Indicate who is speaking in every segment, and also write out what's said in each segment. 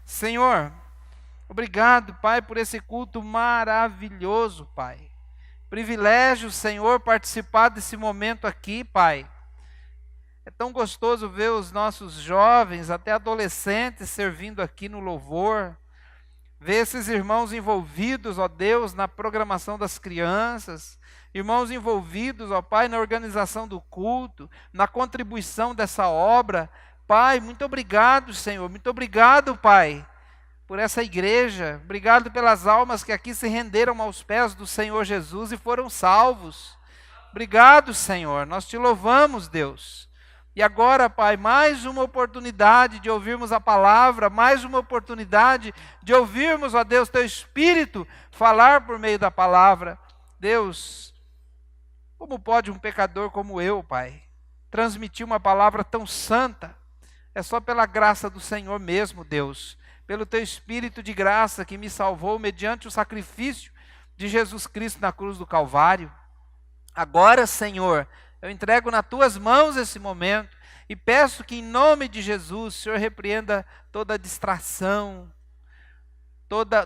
Speaker 1: Senhor, obrigado, Pai, por esse culto maravilhoso, Pai. Privilégio, Senhor, participar desse momento aqui, Pai. É tão gostoso ver os nossos jovens, até adolescentes, servindo aqui no louvor. Ver esses irmãos envolvidos, ó Deus, na programação das crianças. Irmãos envolvidos, ó Pai, na organização do culto, na contribuição dessa obra. Pai, muito obrigado, Senhor. Muito obrigado, Pai, por essa igreja. Obrigado pelas almas que aqui se renderam aos pés do Senhor Jesus e foram salvos. Obrigado, Senhor. Nós te louvamos, Deus. E agora, Pai, mais uma oportunidade de ouvirmos a palavra, mais uma oportunidade de ouvirmos, ó Deus, Teu Espírito falar por meio da palavra. Deus, como pode um pecador como eu, Pai, transmitir uma palavra tão santa? É só pela graça do Senhor mesmo, Deus, pelo Teu Espírito de graça que me salvou mediante o sacrifício de Jesus Cristo na cruz do Calvário. Agora, Senhor, eu entrego nas Tuas mãos esse momento e peço que, em nome de Jesus, o Senhor repreenda toda distração,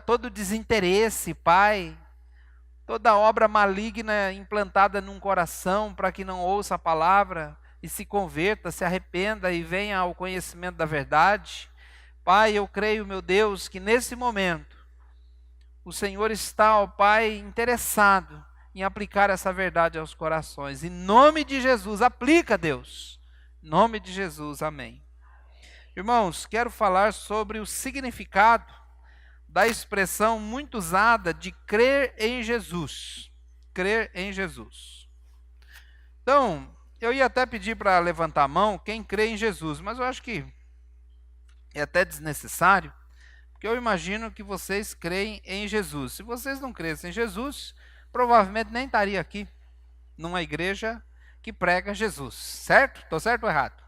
Speaker 1: todo desinteresse, Pai, toda obra maligna implantada num coração para que não ouça a palavra e se converta, se arrependa e venha ao conhecimento da verdade. Pai, eu creio, meu Deus, que nesse momento o Senhor está, ó Pai, interessado em aplicar essa verdade aos corações. Em nome de Jesus, aplica, Deus. Em nome de Jesus, amém. Irmãos, quero falar sobre o significado da expressão muito usada de crer em Jesus. Crer em Jesus. Então, eu ia até pedir para levantar a mão quem crê em Jesus, mas eu acho que é até desnecessário, porque eu imagino que vocês creem em Jesus. Se vocês não crescem em Jesus, provavelmente nem estaria aqui, numa igreja que prega Jesus, certo? Estou certo ou errado?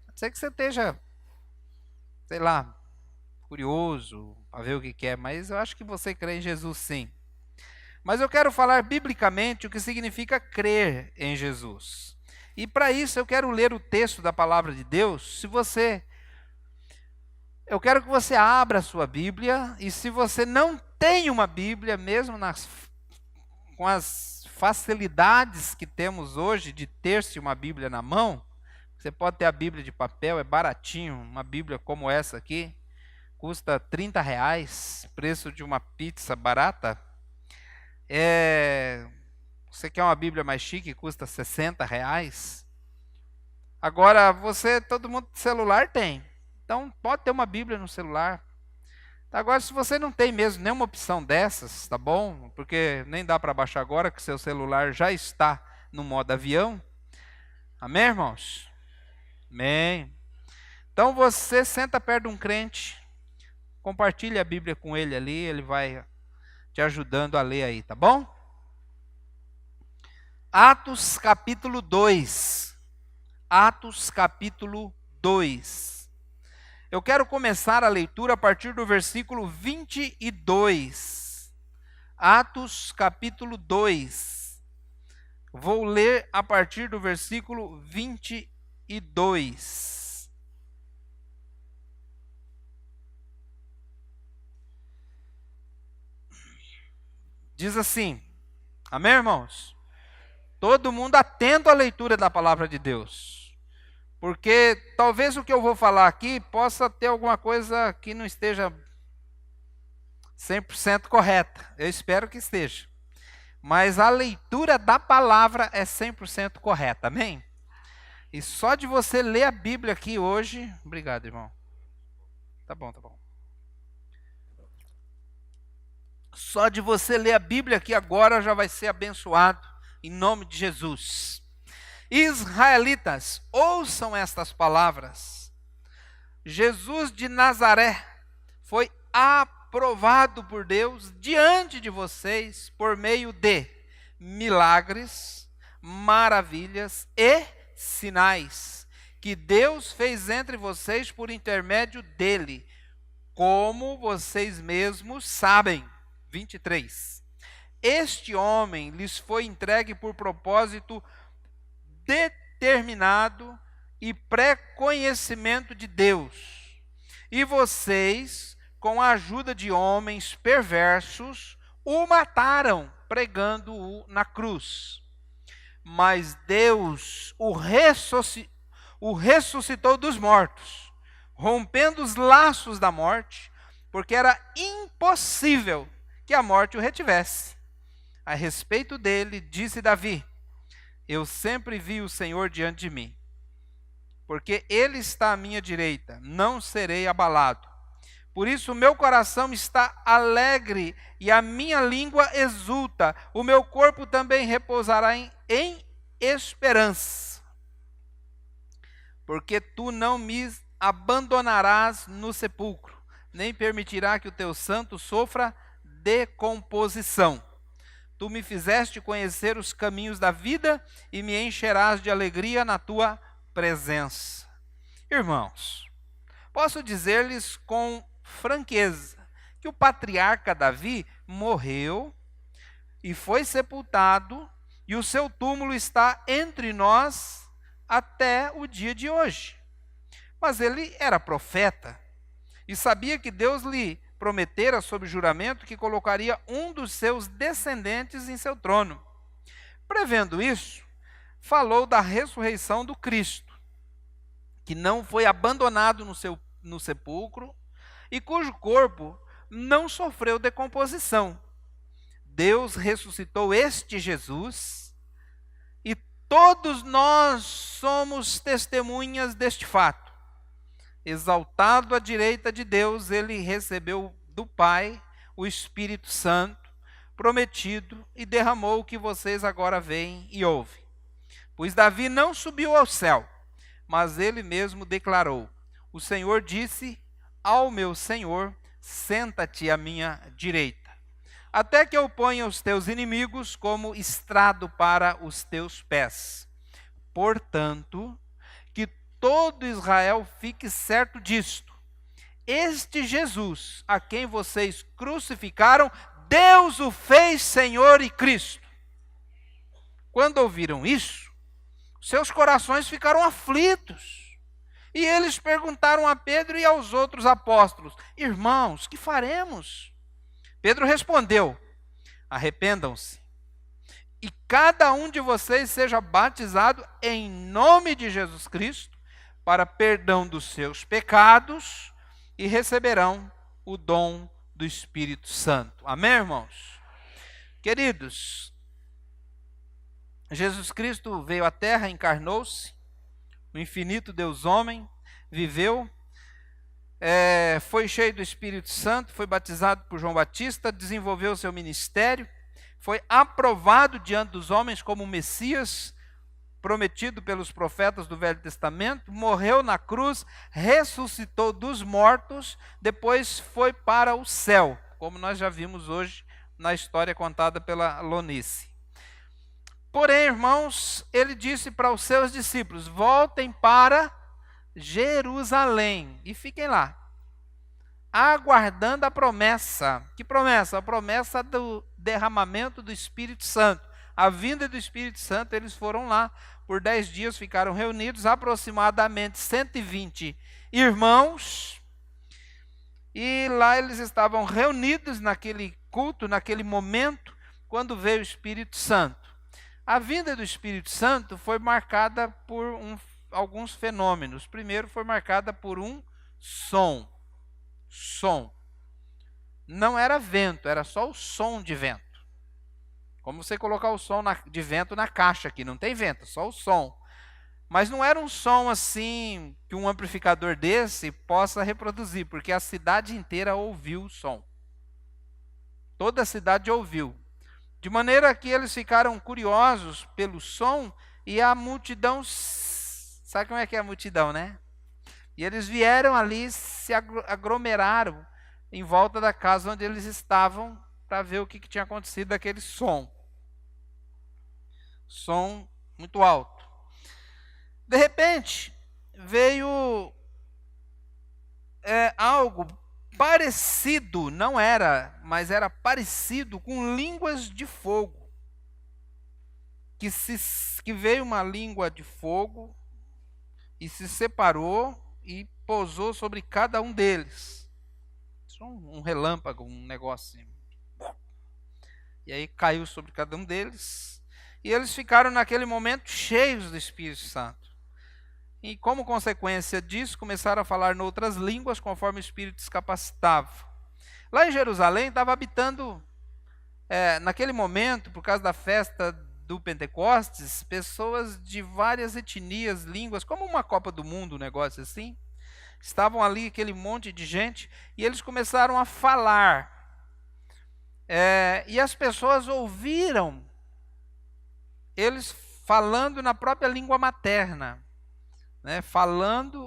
Speaker 1: Pode ser que você esteja, sei lá, curioso para ver o que é, mas eu acho que você crê em Jesus sim. Mas eu quero falar biblicamente o que significa crer em Jesus. E para isso eu quero ler o texto da palavra de Deus. Eu quero que você abra a sua Bíblia, e se você não tem uma Bíblia, mesmo com as facilidades que temos hoje de ter-se uma Bíblia na mão, você pode ter a Bíblia de papel, é baratinho, uma Bíblia como essa aqui, custa R$30, preço de uma pizza barata. Você quer uma Bíblia mais chique, custa R$60. Agora, todo mundo de celular tem, então pode ter uma Bíblia no celular. Agora, se você não tem mesmo nenhuma opção dessas, tá bom? Porque nem dá para baixar agora, que seu celular já está no modo avião. Amém, irmãos? Amém. Então você senta perto de um crente, compartilha a Bíblia com ele ali, ele vai te ajudando a ler aí, tá bom? Atos capítulo 2. Atos capítulo 2. Eu quero começar a leitura a partir do versículo 22. Atos capítulo 2. Vou ler a partir do versículo 22. Diz assim, amém, irmãos? Todo mundo atento à leitura da palavra de Deus. Porque talvez o que eu vou falar aqui possa ter alguma coisa que não esteja 100% correta. Eu espero que esteja. Mas a leitura da palavra é 100% correta, amém? E só de você ler a Bíblia aqui hoje... Obrigado, irmão. Tá bom. Só de você ler a Bíblia aqui agora já vai ser abençoado, em nome de Jesus. Israelitas, ouçam estas palavras. Jesus de Nazaré foi aprovado por Deus diante de vocês por meio de milagres, maravilhas e sinais que Deus fez entre vocês por intermédio dele, como vocês mesmos sabem. 23. Este homem lhes foi entregue por propósito determinado e pré-conhecimento de Deus, E vocês, com a ajuda de homens perversos, o mataram, pregando-o na cruz. Mas Deus o ressuscitou dos mortos, rompendo os laços da morte, porque era impossível que a morte o retivesse. A respeito dele, disse Davi: eu sempre vi o Senhor diante de mim. Porque ele está à minha direita, não serei abalado. Por isso o meu coração está alegre e a minha língua exulta. O meu corpo também repousará em esperança. Porque tu não me abandonarás no sepulcro, nem permitirá que o teu santo sofra decomposição. Tu me fizeste conhecer os caminhos da vida e me encherás de alegria na tua presença. Irmãos, posso dizer-lhes com franqueza que o patriarca Davi morreu e foi sepultado, e o seu túmulo está entre nós até o dia de hoje. Mas ele era profeta e sabia que Deus lhe prometera sob juramento que colocaria um dos seus descendentes em seu trono. Prevendo isso, falou da ressurreição do Cristo, que não foi abandonado no sepulcro e cujo corpo não sofreu decomposição. Deus ressuscitou este Jesus e todos nós somos testemunhas deste fato. Exaltado à direita de Deus, ele recebeu do Pai o Espírito Santo prometido e derramou o que vocês agora veem e ouvem. Pois Davi não subiu ao céu, mas ele mesmo declarou: o Senhor disse ao meu Senhor: senta-te à minha direita, até que eu ponha os teus inimigos como estrado para os teus pés. Portanto, que todo Israel fique certo disto: este Jesus, a quem vocês crucificaram, Deus o fez Senhor e Cristo. Quando ouviram isso, seus corações ficaram aflitos. E eles perguntaram a Pedro e aos outros apóstolos: irmãos, que faremos? Pedro respondeu: arrependam-se, e cada um de vocês seja batizado em nome de Jesus Cristo, para perdão dos seus pecados, e receberão o dom do Espírito Santo. Amém, irmãos? Queridos, Jesus Cristo veio à terra, encarnou-se, o infinito Deus homem, viveu, foi cheio do Espírito Santo, foi batizado por João Batista, desenvolveu seu ministério, foi aprovado diante dos homens como o Messias, prometido pelos profetas do Velho Testamento, morreu na cruz, ressuscitou dos mortos, depois foi para o céu, como nós já vimos hoje na história contada pela Lonice. Porém, irmãos, ele disse para os seus discípulos: voltem para Jerusalém e fiquem lá, aguardando a promessa. Que promessa? A promessa do derramamento do Espírito Santo. A vinda do Espírito Santo. Eles foram lá por 10 dias, ficaram reunidos, aproximadamente 120 irmãos, e lá eles estavam reunidos naquele culto, naquele momento, quando veio o Espírito Santo. A vinda do Espírito Santo foi marcada por alguns fenômenos. Primeiro, foi marcada por um som. Não era vento, era só o som de vento. Como você colocar o som de vento na caixa aqui, não tem vento, só o som. Mas não era um som assim que um amplificador desse possa reproduzir, porque a cidade inteira ouviu o som. Toda a cidade ouviu. De maneira que eles ficaram curiosos pelo som, e a multidão, sabe como é que é a multidão, né? E eles vieram ali, se aglomeraram em volta da casa onde eles estavam, para ver o que tinha acontecido daquele som. Som muito alto. De repente, veio algo parecido, não era, mas era parecido com línguas de fogo. Que veio uma língua de fogo e se separou e pousou sobre cada um deles. Um relâmpago, um negócio assim. E aí caiu sobre cada um deles. E eles ficaram naquele momento cheios do Espírito Santo. E como consequência disso, começaram a falar em outras línguas conforme o Espírito os capacitava. Lá em Jerusalém estava habitando, naquele momento, por causa da festa do Pentecostes, pessoas de várias etnias, línguas, como uma Copa do Mundo, um negócio assim. Estavam ali aquele monte de gente e eles começaram a falar. E as pessoas ouviram eles falando na própria língua materna.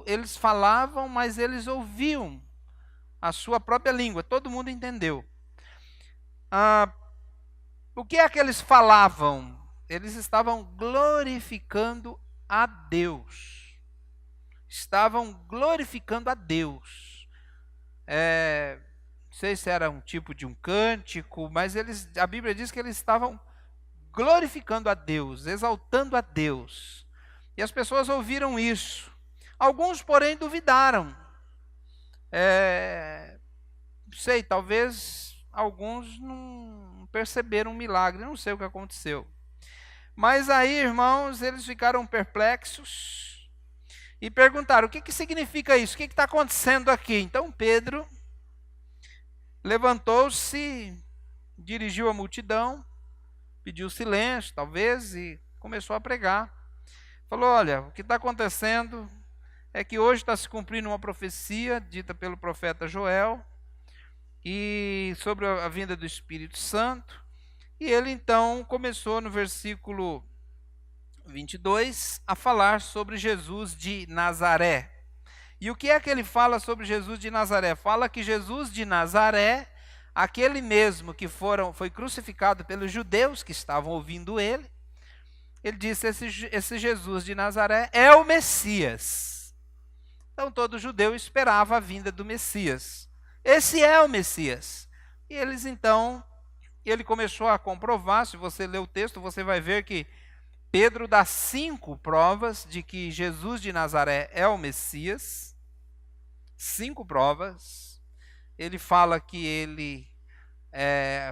Speaker 1: Eles falavam, mas eles ouviam a sua própria língua. Todo mundo entendeu. O que é que eles falavam? Eles estavam glorificando a Deus. Estavam glorificando a Deus. Não sei se era um tipo de um cântico, mas a Bíblia diz que eles estavam glorificando a Deus, exaltando a Deus. E as pessoas ouviram isso. Alguns, porém, duvidaram. Não sei, talvez alguns não perceberam um milagre, não sei o que aconteceu. Mas aí, irmãos, eles ficaram perplexos e perguntaram: o que significa isso? O que está acontecendo aqui? Então Pedro levantou-se, dirigiu a multidão, pediu silêncio, talvez, e começou a pregar. Falou: olha, o que está acontecendo é que hoje está se cumprindo uma profecia dita pelo profeta Joel, e sobre a vinda do Espírito Santo. E ele então começou no versículo 22 a falar sobre Jesus de Nazaré. E o que é que ele fala sobre Jesus de Nazaré? Fala que Jesus de Nazaré, aquele mesmo que foi crucificado pelos judeus que estavam ouvindo ele disse: esse Jesus de Nazaré é o Messias. Então todo judeu esperava a vinda do Messias. Esse é o Messias. E ele começou a comprovar. Se você ler o texto, você vai ver que Pedro dá 5 provas de que Jesus de Nazaré é o Messias. 5 provas. Ele fala que ele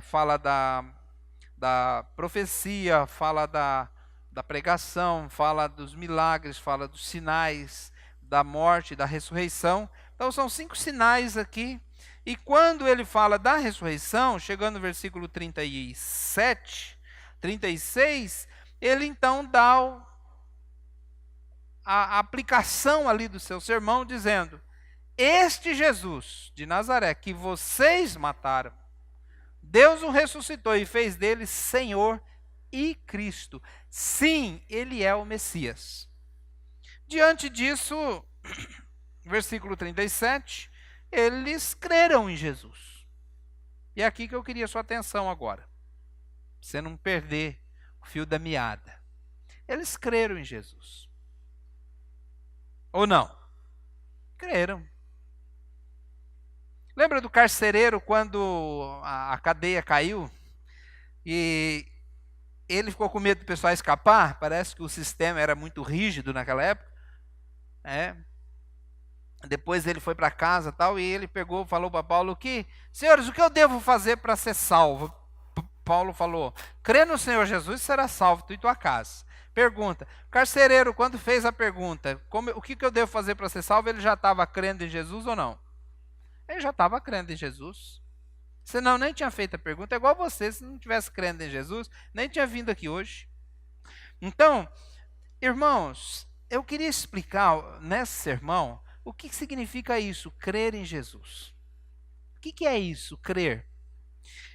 Speaker 1: fala da profecia, fala da pregação, fala dos milagres, fala dos sinais, da morte, da ressurreição. Então são 5 sinais aqui. E quando ele fala da ressurreição, chegando no versículo 37, 36, ele então dá a aplicação ali do seu sermão, dizendo: este Jesus de Nazaré que vocês mataram, Deus o ressuscitou e fez dele Senhor e Cristo. Sim, ele é o Messias. Diante disso, versículo 37, eles creram em Jesus. E é aqui que eu queria sua atenção agora, pra você não perder o fio da meada. Eles creram em Jesus. Ou não? Creram. Lembra do carcereiro quando a cadeia caiu? E ele ficou com medo do pessoal escapar? Parece que o sistema era muito rígido naquela época. Depois ele foi para casa tal, e ele falou para Paulo: senhores, o que eu devo fazer para ser salvo? Paulo falou: crê no Senhor Jesus e será salvo, tu e tua casa. Pergunta: o carcereiro, quando fez a pergunta, o que eu devo fazer para ser salvo, ele já estava crendo em Jesus ou não? Ele já estava crendo em Jesus. Senão nem tinha feito a pergunta. É igual você, se não tivesse crendo em Jesus, nem tinha vindo aqui hoje. Então, irmãos, eu queria explicar nesse sermão o que significa isso, crer em Jesus. O que é isso, crer?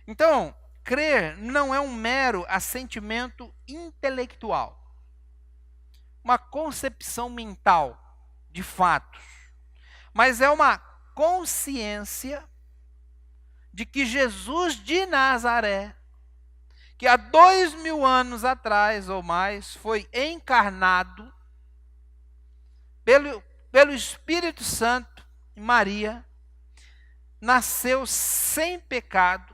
Speaker 1: Então, crer não é um mero assentimento intelectual, uma concepção mental de fatos, mas é uma consciência de que Jesus de Nazaré, que há 2000 anos atrás ou mais foi encarnado pelo Espírito Santo em Maria, nasceu sem pecado,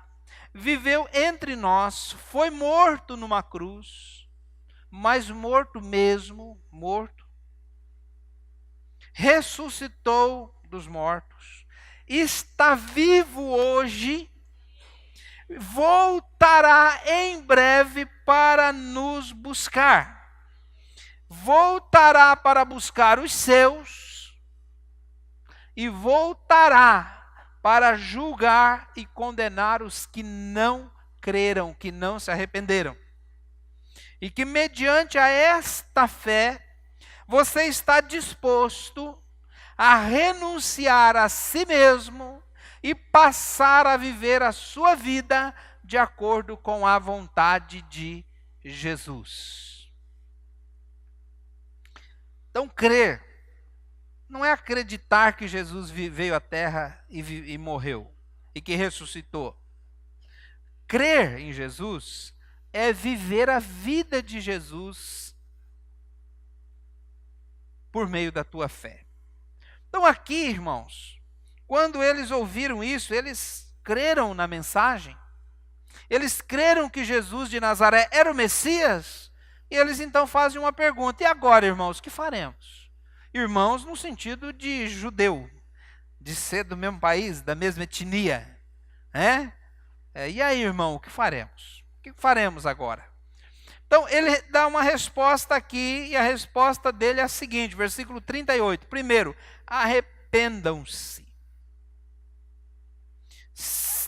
Speaker 1: viveu entre nós, foi morto numa cruz, mas morto mesmo, morto. ressuscitou dos mortos, está vivo hoje, voltará em breve para nos buscar. Voltará para buscar os seus e voltará para julgar e condenar os que não creram, que não se arrependeram. E que mediante a esta fé, você está disposto a renunciar a si mesmo e passar a viver a sua vida de acordo com a vontade de Jesus. Então, crer não é acreditar que Jesus veio à terra e morreu e que ressuscitou. Crer em Jesus é viver a vida de Jesus por meio da tua fé. Então aqui, irmãos, quando eles ouviram isso, eles creram na mensagem. Eles creram que Jesus de Nazaré era o Messias. E eles então fazem uma pergunta: e agora, irmãos, o que faremos? Irmãos no sentido de judeu, de ser do mesmo país, da mesma etnia. E aí, irmão, o que faremos? O que faremos agora? Então, ele dá uma resposta aqui, e a resposta dele é a seguinte, versículo 38. Primeiro, arrependam-se.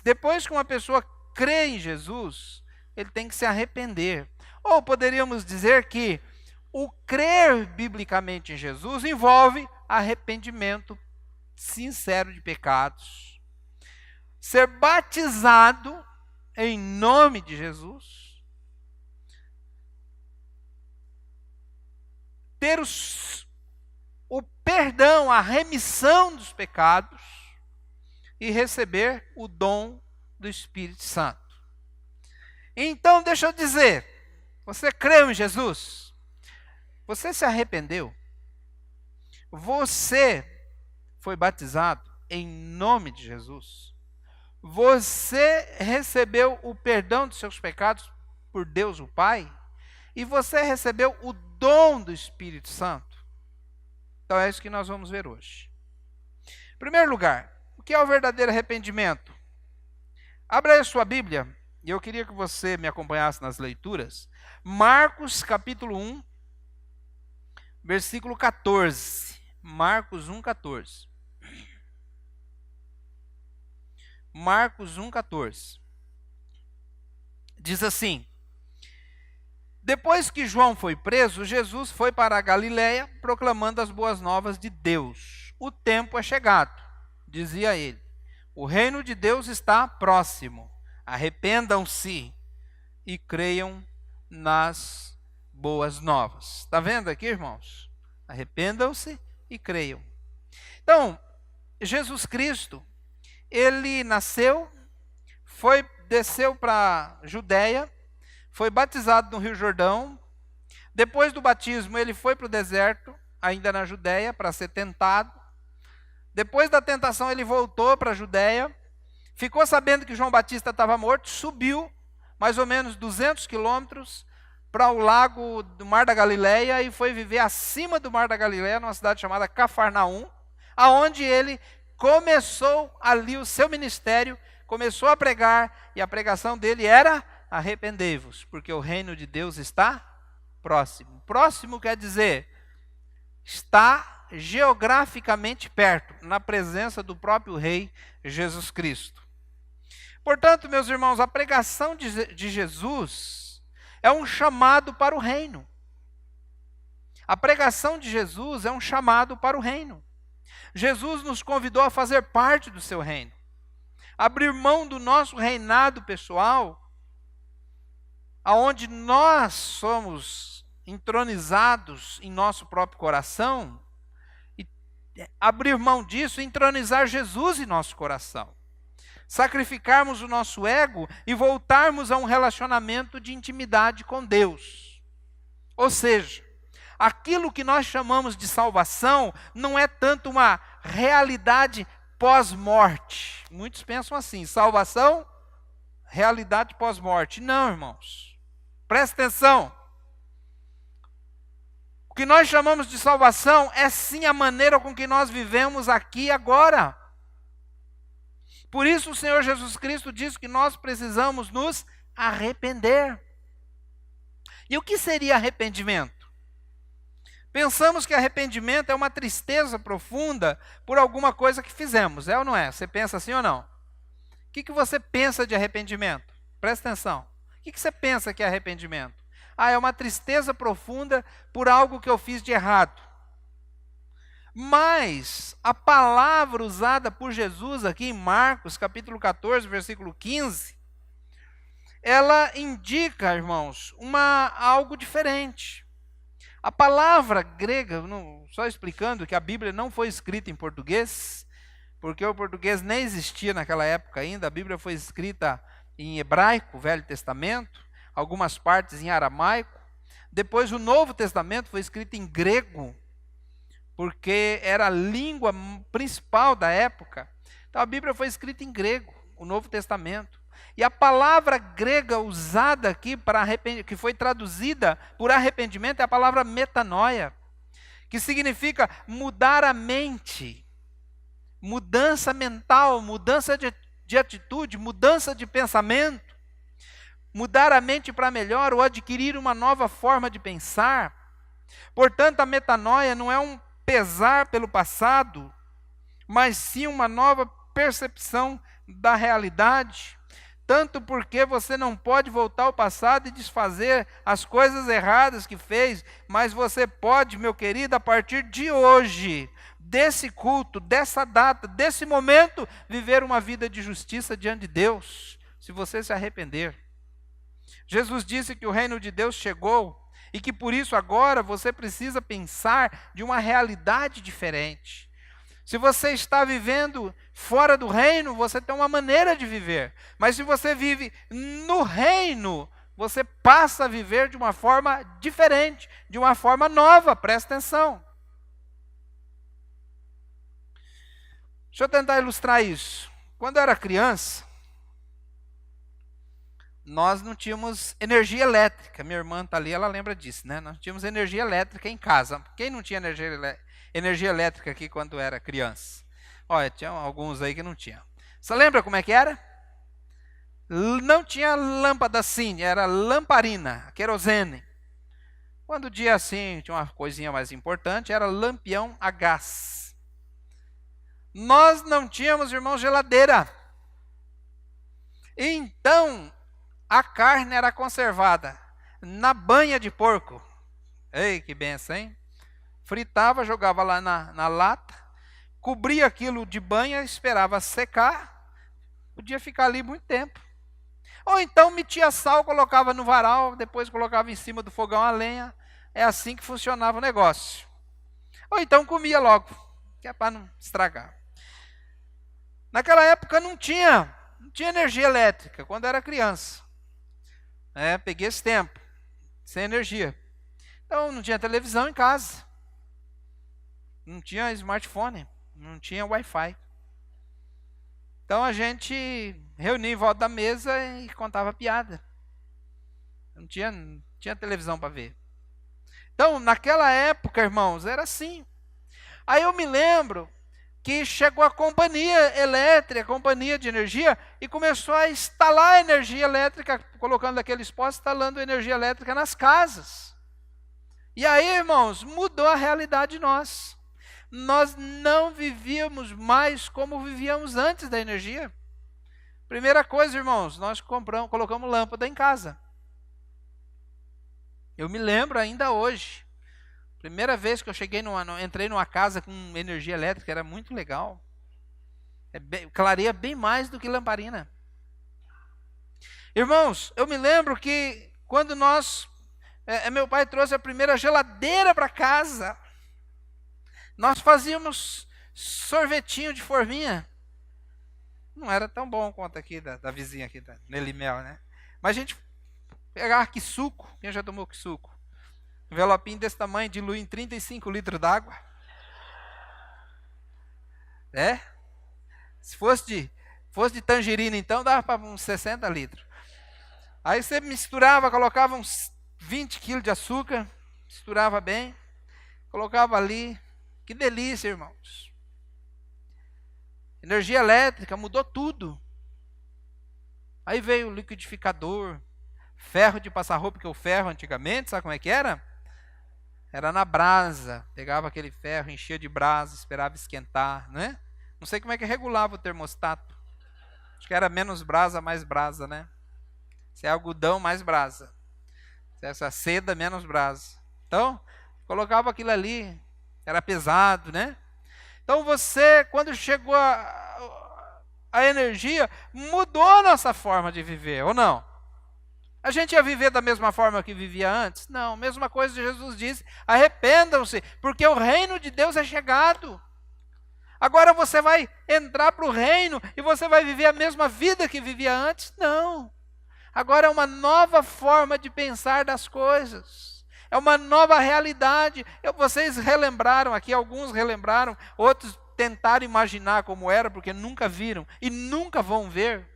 Speaker 1: Depois que uma pessoa crê em Jesus, ele tem que se arrepender. Ou poderíamos dizer que o crer biblicamente em Jesus envolve arrependimento sincero de pecados. Ser batizado em nome de Jesus. Ter o perdão, a remissão dos pecados e receber o dom do Espírito Santo. Então, deixa eu dizer, você creu em Jesus? Você se arrependeu? Você foi batizado em nome de Jesus? Você recebeu o perdão dos seus pecados por Deus o Pai? E você recebeu o dom do Espírito Santo? Então é isso que nós vamos ver hoje. Em primeiro lugar, o que é o verdadeiro arrependimento? Abra aí a sua Bíblia, e eu queria que você me acompanhasse nas leituras. Marcos capítulo 1, versículo 14. Marcos 1, 14. Marcos 1, 14. Diz assim: depois que João foi preso, Jesus foi para a Galiléia proclamando as boas novas de Deus. O tempo é chegado, dizia ele. O reino de Deus está próximo. Arrependam-se e creiam nas boas novas. Está vendo aqui, irmãos? Arrependam-se e creiam. Então, Jesus Cristo, ele nasceu, desceu para a Judéia, foi batizado no Rio Jordão. Depois do batismo, ele foi para o deserto, ainda na Judéia, para ser tentado. Depois da tentação, ele voltou para a Judéia. Ficou sabendo que João Batista estava morto, subiu mais ou menos 200 quilômetros para o lago do Mar da Galileia e foi viver acima do Mar da Galileia, numa cidade chamada Cafarnaum, aonde ele começou ali o seu ministério, começou a pregar, e a pregação dele era: arrependei-vos, porque o reino de Deus está próximo. Próximo quer dizer, está geograficamente perto, na presença do próprio Rei Jesus Cristo. Portanto, meus irmãos, a pregação de Jesus é um chamado para o reino. A pregação de Jesus é um chamado para o reino. Jesus nos convidou a fazer parte do seu reino. Abrir mão do nosso reinado pessoal, aonde nós somos entronizados em nosso próprio coração, e abrir mão disso e entronizar Jesus em nosso coração. Sacrificarmos o nosso ego e voltarmos a um relacionamento de intimidade com Deus. Ou seja, aquilo que nós chamamos de salvação não é tanto uma realidade pós-morte. Muitos pensam assim: salvação, realidade pós-morte. Não, irmãos. Presta atenção. O que nós chamamos de salvação é sim a maneira com que nós vivemos aqui e agora. Por isso o Senhor Jesus Cristo diz que nós precisamos nos arrepender. E o que seria arrependimento? Pensamos que arrependimento é uma tristeza profunda por alguma coisa que fizemos, é ou não é? Você pensa assim ou não? O que você pensa de arrependimento? Presta atenção. O que você pensa que é arrependimento? É uma tristeza profunda por algo que eu fiz de errado. Mas a palavra usada por Jesus aqui em Marcos, capítulo 14, versículo 15, ela indica, irmãos, algo diferente. A palavra grega, só explicando que a Bíblia não foi escrita em português, porque o português nem existia naquela época ainda, a Bíblia foi escrita em hebraico, Velho Testamento, algumas partes em aramaico. Depois o Novo Testamento foi escrito em grego, porque era a língua principal da época. Então a Bíblia foi escrita em grego, o Novo Testamento. E a palavra grega usada aqui que foi traduzida por arrependimento é a palavra metanoia, que significa mudar a mente, mudança mental, mudança de atitude, mudança de pensamento, mudar a mente para melhor ou adquirir uma nova forma de pensar. Portanto, a metanoia não é um pesar pelo passado, mas sim uma nova percepção da realidade. Tanto porque você não pode voltar ao passado e desfazer as coisas erradas que fez, mas você pode, meu querido, a partir de hoje, desse culto, dessa data, desse momento, viver uma vida de justiça diante de Deus, se você se arrepender. Jesus disse que o reino de Deus chegou e que por isso agora você precisa pensar de uma realidade diferente. Se você está vivendo fora do reino, você tem uma maneira de viver. Mas se você vive no reino, você passa a viver de uma forma diferente, de uma forma nova. Presta atenção. Deixa eu tentar ilustrar isso. Quando eu era criança, nós não tínhamos energia elétrica. Minha irmã está ali, ela lembra disso, né? Nós tínhamos energia elétrica em casa. Quem não tinha energia elétrica aqui quando era criança? Olha, tinha alguns aí que não tinham. Você lembra como é que era? Não tinha lâmpada assim, era lamparina, querosene. Quando o dia assim tinha uma coisinha mais importante, era lampião a gás. Nós não tínhamos, irmãos, geladeira. Então, a carne era conservada na banha de porco. Ei, que benção, hein? Fritava, jogava lá na lata, cobria aquilo de banha, esperava secar, podia ficar ali muito tempo. Ou então metia sal, colocava no varal, depois colocava em cima do fogão a lenha. É assim que funcionava o negócio. Ou então comia logo, que é para não estragar. Naquela época não tinha energia elétrica, quando eu era criança. Peguei esse tempo, sem energia. Então não tinha televisão em casa. Não tinha smartphone, não tinha Wi-Fi. Então a gente reunia em volta da mesa e contava piada. Não tinha televisão para ver. Então, naquela época, irmãos, era assim. Aí eu me lembro que chegou a companhia elétrica, a companhia de energia, e começou a instalar energia elétrica, colocando aqueles postos, instalando energia elétrica nas casas. E aí, irmãos, mudou a realidade de nós. Nós não vivíamos mais como vivíamos antes da energia. Primeira coisa, irmãos, nós colocamos lâmpada em casa. Eu me lembro ainda hoje. Primeira vez que eu entrei numa casa com energia elétrica, era muito legal. Clareia bem mais do que lamparina. Irmãos, eu me lembro que quando meu pai trouxe a primeira geladeira para casa, nós fazíamos sorvetinho de forminha. Não era tão bom quanto aqui da vizinha aqui, da Nelly Mel, né? Mas a gente pegava suco. Quem já tomou suco? Envelopinho desse tamanho, dilui em 35 litros d'água. Se fosse de tangerina, então, dava para uns 60 litros. Aí você misturava, colocava uns 20 quilos de açúcar, misturava bem. colocava ali. Que delícia, irmãos. Energia elétrica mudou tudo. Aí veio o liquidificador, ferro de passar roupa, porque o ferro antigamente, sabe como é que era? Era na brasa. Pegava aquele ferro, enchia de brasa, esperava esquentar, né? Não sei como é que regulava o termostato. Acho que era menos brasa, mais brasa, né? Se é algodão, mais brasa. Se é essa seda, menos brasa. Então, colocava aquilo ali, era pesado, né? Então você, quando chegou a energia, mudou a nossa forma de viver, ou não? A gente ia viver da mesma forma que vivia antes? Não, mesma coisa Jesus disse, arrependam-se, porque o reino de Deus é chegado. Agora você vai entrar para o reino e você vai viver a mesma vida que vivia antes? Não. Agora é uma nova forma de pensar das coisas. É uma nova realidade. Vocês relembraram aqui, alguns relembraram, outros tentaram imaginar como era, porque nunca viram e nunca vão ver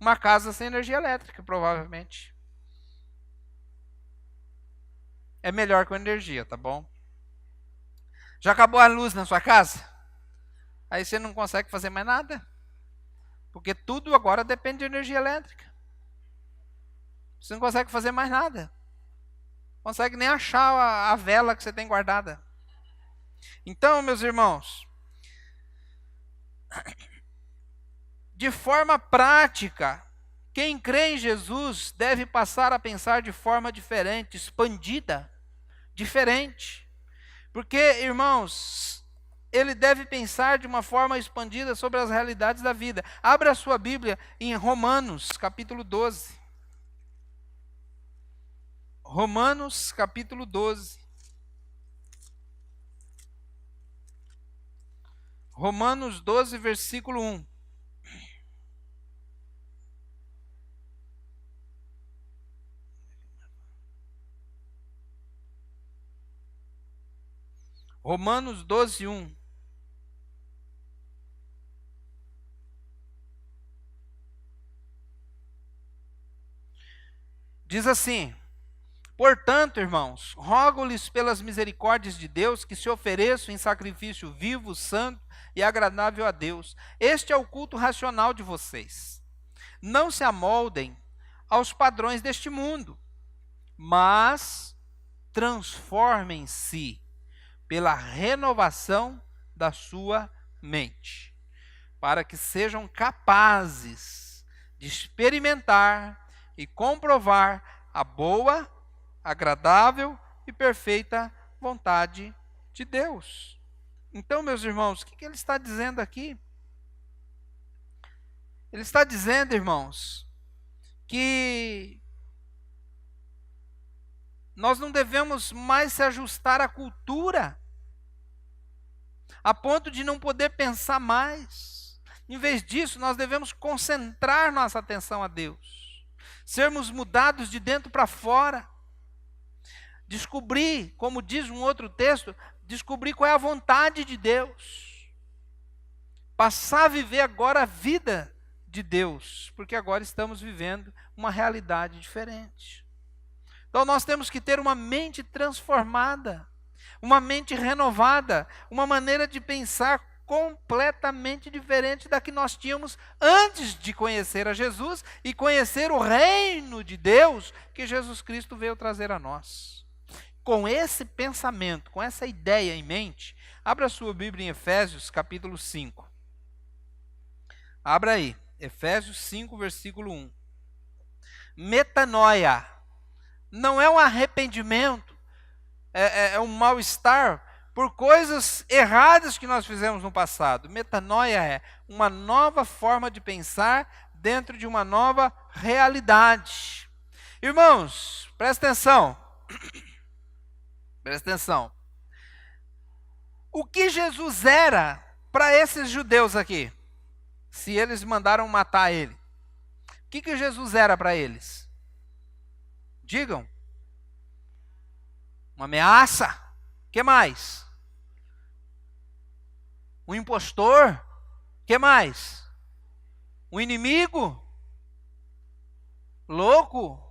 Speaker 1: uma casa sem energia elétrica, provavelmente. É melhor com energia, tá bom? Já acabou a luz na sua casa? Aí você não consegue fazer mais nada. Porque tudo agora depende de energia elétrica. Você não consegue fazer mais nada. Não consegue nem achar a vela que você tem guardada. Então, meus irmãos, de forma prática, quem crê em Jesus deve passar a pensar de forma diferente, expandida, diferente. Porque, irmãos, ele deve pensar de uma forma expandida sobre as realidades da vida. Abra a sua Bíblia em Romanos, capítulo 12. Romanos, capítulo 12. Romanos 12, versículo 1. Romanos 12, 1. Diz assim: portanto, irmãos, rogo-lhes pelas misericórdias de Deus que se ofereçam em sacrifício vivo, santo e agradável a Deus. Este é o culto racional de vocês. Não se amoldem aos padrões deste mundo, mas transformem-se pela renovação da sua mente, para que sejam capazes de experimentar e comprovar a boa, agradável e perfeita vontade de Deus. Então, meus irmãos, o que ele está dizendo aqui? Ele está dizendo, irmãos, que nós não devemos mais se ajustar à cultura, a ponto de não poder pensar mais. Em vez disso, nós devemos concentrar nossa atenção a Deus, sermos mudados de dentro para fora, descobrir, como diz um outro texto, descobrir qual é a vontade de Deus, passar a viver agora a vida de Deus, porque agora estamos vivendo uma realidade diferente. Então nós temos que ter uma mente transformada, uma mente renovada, uma maneira de pensar completamente diferente da que nós tínhamos antes de conhecer a Jesus e conhecer o reino de Deus que Jesus Cristo veio trazer a nós. Com esse pensamento, com essa ideia em mente, abra a sua Bíblia em Efésios capítulo 5. Abra aí, Efésios 5, versículo 1. Metanoia não é um arrependimento, é um mal-estar por coisas erradas que nós fizemos no passado. Metanoia é uma nova forma de pensar dentro de uma nova realidade. Irmãos, presta atenção. Presta atenção. O que Jesus era para esses judeus aqui? Se eles mandaram matar ele. O que Jesus era para eles? Digam. Uma ameaça. O que mais? Um impostor. O que mais? Um inimigo. Louco.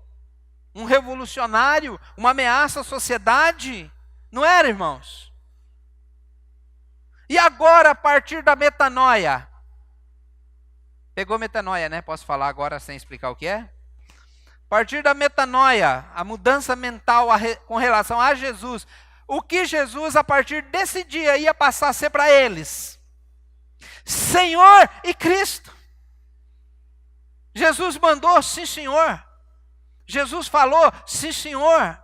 Speaker 1: Um revolucionário. Uma ameaça à sociedade. Não era, irmãos? E agora, a partir da metanoia? Pegou metanoia, né? Posso falar agora sem explicar o que é? A partir da metanoia, a mudança mental com relação a Jesus, o que Jesus, a partir desse dia, ia passar a ser para eles? Senhor e Cristo. Jesus mandou, sim, Senhor. Jesus falou, sim, Senhor.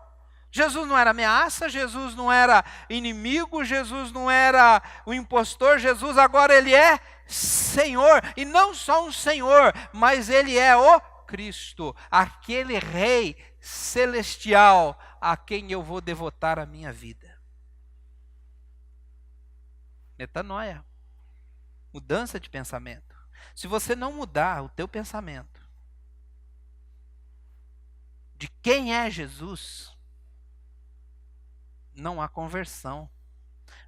Speaker 1: Jesus não era ameaça, Jesus não era inimigo, Jesus não era o impostor, Jesus agora ele é Senhor. E não só um Senhor, mas ele é o Cristo, aquele Rei celestial a quem eu vou devotar a minha vida. Metanoia, mudança de pensamento. Se você não mudar o teu pensamento de quem é Jesus, não há conversão,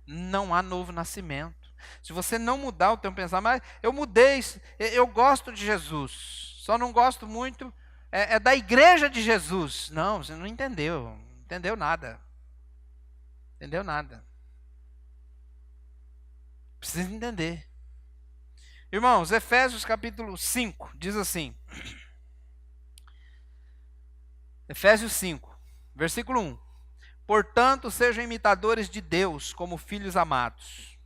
Speaker 1: não há novo nascimento. Se você não mudar o teu pensamento, mas eu mudei, eu gosto de Jesus, só não gosto muito da igreja de Jesus. Não, você não entendeu nada. Entendeu nada. Precisa entender. Irmãos, Efésios capítulo 5, diz assim. Efésios 5, versículo 1. Portanto, sejam imitadores de Deus como filhos amados.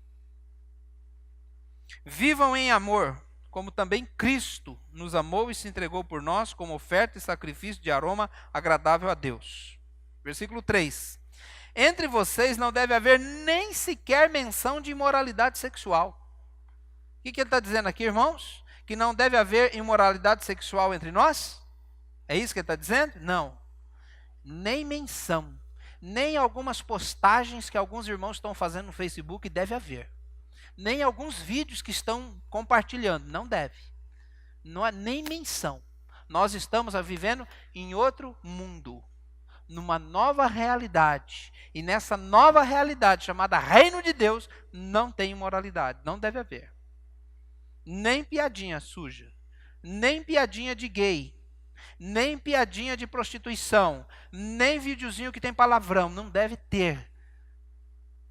Speaker 1: Vivam em amor, como também Cristo nos amou e se entregou por nós como oferta e sacrifício de aroma agradável a Deus. Versículo 3. Entre vocês não deve haver nem sequer menção de imoralidade sexual. O que ele está dizendo aqui, irmãos? Que não deve haver imoralidade sexual entre nós? É isso que ele está dizendo? Não. Nem menção. Nem algumas postagens que alguns irmãos estão fazendo no Facebook deve haver. Nem alguns vídeos que estão compartilhando, não deve. Não há nem menção. Nós estamos vivendo em outro mundo, numa nova realidade. E nessa nova realidade chamada Reino de Deus, não tem imoralidade, não deve haver. Nem piadinha suja, nem piadinha de gay, nem piadinha de prostituição, nem videozinho que tem palavrão, não deve ter.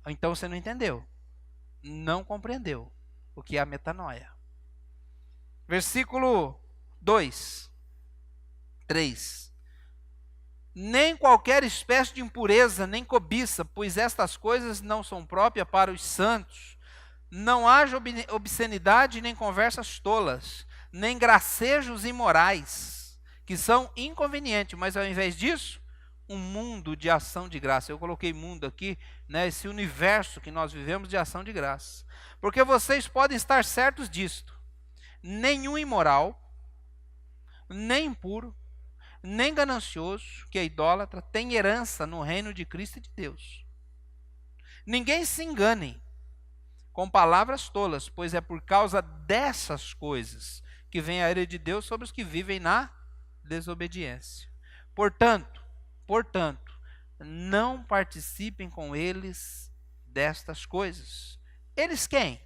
Speaker 1: Então você não entendeu, não compreendeu o que é a metanoia. Versículo 2, 3. Nem qualquer espécie de impureza, nem cobiça, pois estas coisas não são próprias para os santos. Não haja obscenidade, nem conversas tolas, nem gracejos imorais, que são inconvenientes, mas ao invés disso, um mundo de ação de graça. Eu coloquei mundo aqui, né, esse universo que nós vivemos de ação de graça. Porque vocês podem estar certos disto: nenhum imoral, nem impuro, nem ganancioso, que é idólatra, tem herança no reino de Cristo e de Deus. Ninguém se engane com palavras tolas, pois é por causa dessas coisas que vem a ira de Deus sobre os que vivem na desobediência. Portanto, não participem com eles destas coisas. Eles quem?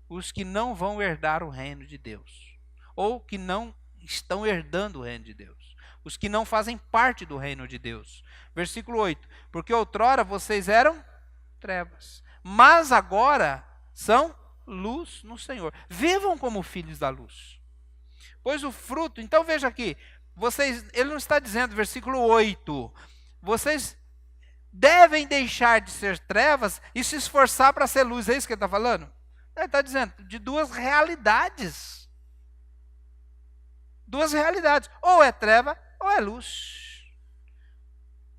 Speaker 1: Os que não vão herdar o reino de Deus, ou que não estão herdando o reino de Deus, os que não fazem parte do reino de Deus. Versículo 8. Porque outrora vocês eram trevas, mas agora são luz no Senhor. Vivam como filhos da luz. Pois o fruto, então veja aqui, ele não está dizendo, versículo 8, vocês devem deixar de ser trevas e se esforçar para ser luz. É isso que ele está falando? Ele está dizendo de duas realidades. Duas realidades. Ou é treva ou é luz.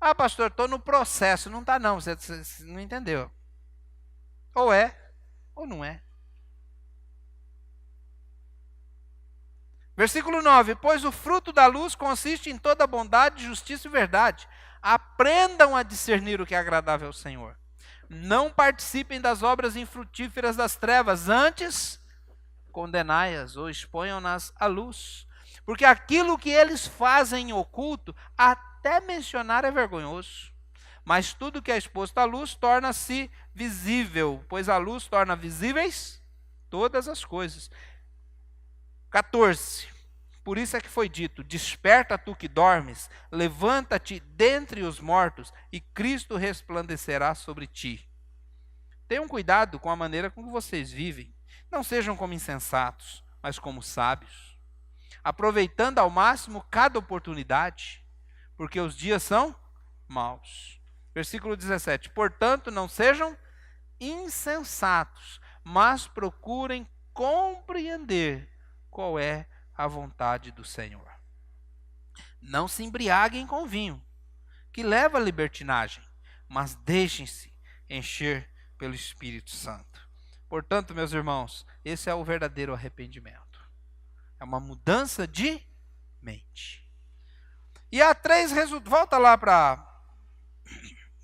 Speaker 1: Ah, pastor, estou no processo. Não está não, você não entendeu. Ou é ou não é. Versículo 9. Pois o fruto da luz consiste em toda bondade, justiça e verdade. Aprendam a discernir o que é agradável ao Senhor. Não participem das obras infrutíferas das trevas, antes condenai-as ou exponham-nas à luz. Porque aquilo que eles fazem em oculto, até mencionar é vergonhoso. Mas tudo que é exposto à luz torna-se visível, pois a luz torna visíveis todas as coisas. 14. Por isso é que foi dito: desperta tu que dormes, levanta-te dentre os mortos, e Cristo resplandecerá sobre ti. Tenham cuidado com a maneira com que vocês vivem. Não sejam como insensatos, mas como sábios, aproveitando ao máximo cada oportunidade, porque os dias são maus. Versículo 17: portanto, não sejam insensatos, mas procurem compreender qual é a vontade do Senhor. Não se embriaguem com vinho, que leva à libertinagem, mas deixem-se encher pelo Espírito Santo. Portanto, meus irmãos, esse é o verdadeiro arrependimento. É uma mudança de mente. E há 3 resultados.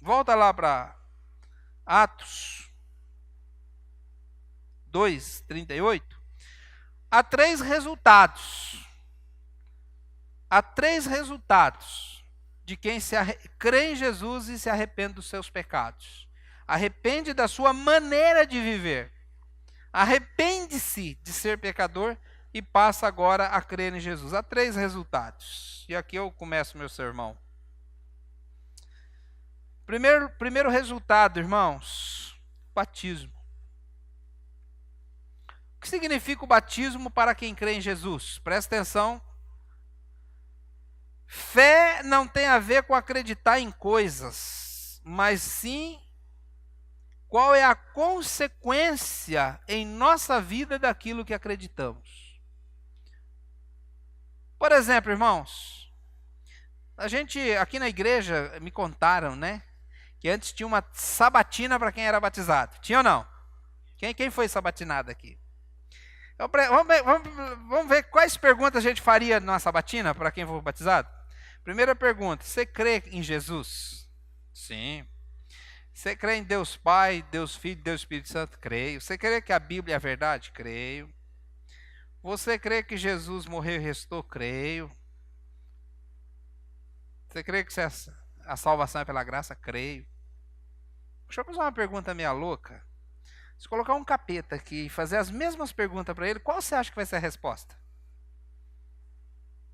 Speaker 1: Volta lá para Atos 2:38. Há 3 resultados. Há 3 resultados de quem crê em Jesus e se arrepende dos seus pecados. Arrepende da sua maneira de viver. Arrepende-se de ser pecador e passa agora a crer em Jesus. Há 3 resultados. E aqui eu começo meu sermão. Primeiro resultado, irmãos, batismo. O que significa o batismo para quem crê em Jesus? Presta atenção. Fé não tem a ver com acreditar em coisas, mas sim qual é a consequência em nossa vida daquilo que acreditamos. Por exemplo, irmãos, a gente aqui na igreja me contaram, né, que antes tinha uma sabatina para quem era batizado. Tinha ou não? Quem foi sabatinado aqui? Vamos ver quais perguntas a gente faria numa sabatina para quem for batizado. Primeira pergunta: você crê em Jesus? Sim. Você crê em Deus Pai, Deus Filho, Deus Espírito Santo? Creio. Você crê que a Bíblia é a verdade? Creio. Você crê que Jesus morreu e ressuscitou? Creio. Você crê que a salvação é pela graça? Creio. Deixa eu fazer uma pergunta meia louca. Se colocar um capeta aqui e fazer as mesmas perguntas para ele, qual você acha que vai ser a resposta?